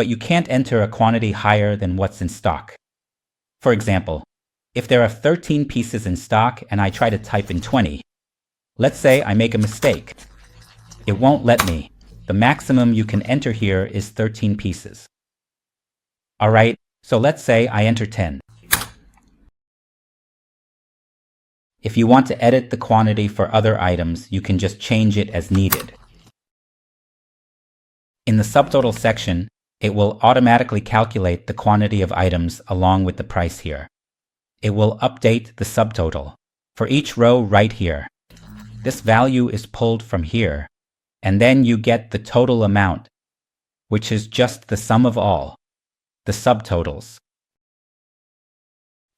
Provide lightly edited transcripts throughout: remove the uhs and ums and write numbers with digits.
but you can't enter a quantity higher than what's in stock. For example, if there are 13 pieces in stock and I try to type in 20, let's say I make a mistake. It won't let me. The maximum you can enter here is 13 pieces. Alright, so let's say I enter 10. If you want to edit the quantity for other items, you can just change it as needed. In the subtotal section, it will automatically calculate the quantity of items along with the price here. It will update the subtotal for each row right here. This value is pulled from here, and then you get the total amount, which is just the sum of all, the subtotals.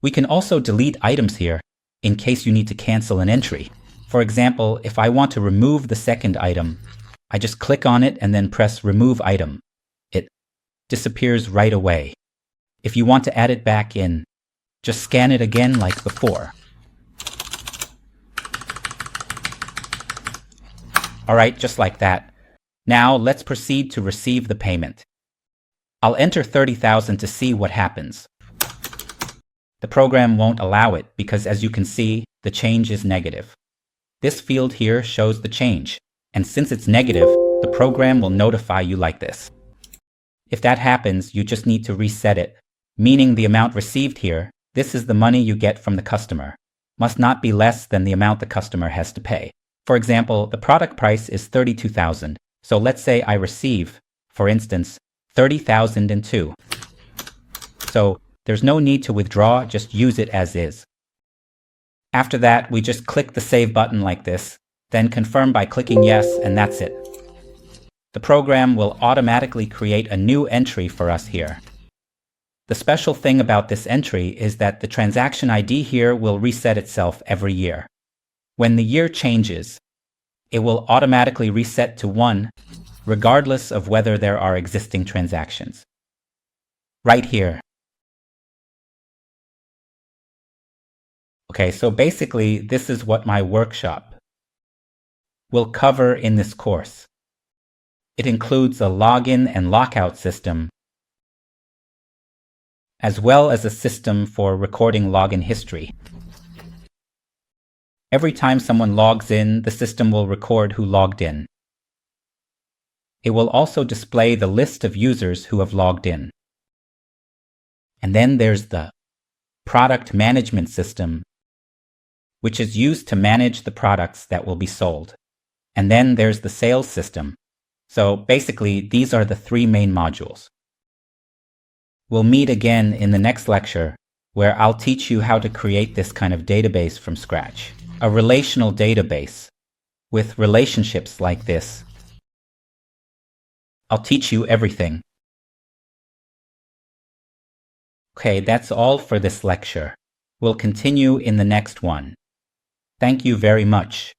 We can also delete items here in case you need to cancel an entry. For example, if I want to remove the second item, I just click on it and then press Remove Item. It disappears right away. If you want to add it back in, just scan it again like before. Alright, just like that. Now let's proceed to receive the payment. I'll enter 30,000 to see what happens. The program won't allow it because, as you can see, the change is negative. This field here shows the change, and since it's negative, the program will notify you like this. If that happens, you just need to reset it, meaning the amount received here, this is the money you get from the customer, must not be less than the amount the customer has to pay. For example, the product price is 32,000, so let's say I receive, for instance, 30,002. So there's no need to withdraw, just use it as is. After that, we just click the Save button like this, then confirm by clicking Yes, and that's it. The program will automatically create a new entry for us here. The special thing about this entry is that the transaction ID here will reset itself every year. When the year changes, it will automatically reset to 1, regardless of whether there are existing transactions. Right here. Okay, so basically, this is what my workshop will cover in this course. It includes a login and lockout system, as well as a system for recording login history. Every time someone logs in, the system will record who logged in. It will also display the list of users who have logged in. And then there's the product management system, which is used to manage the products that will be sold. And then there's the sales system. So basically, these are the 3 main modules. We'll meet again in the next lecture, where I'll teach you how to create this kind of database from scratch. A relational database with relationships like this. I'll teach you everything. Okay, that's all for this lecture. We'll continue in the next one. Thank you very much.